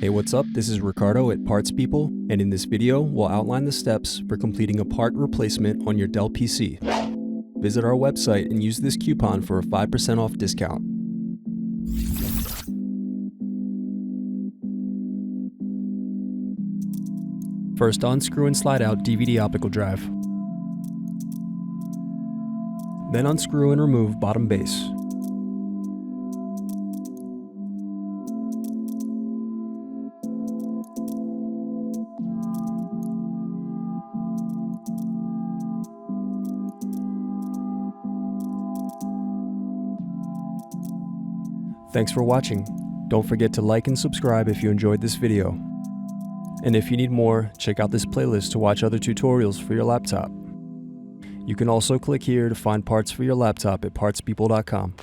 Hey, what's up? This is Ricardo at Parts People, and in this video, we'll outline the steps for completing a part replacement on your Dell PC. Visit our website and use this coupon for a 5% off discount. First, unscrew and slide out DVD optical drive. Then unscrew and remove bottom base. Thanks for watching. Don't forget to like and subscribe if you enjoyed this video. And if you need more, check out this playlist to watch other tutorials for your laptop. You can also click here to find parts for your laptop at partspeople.com.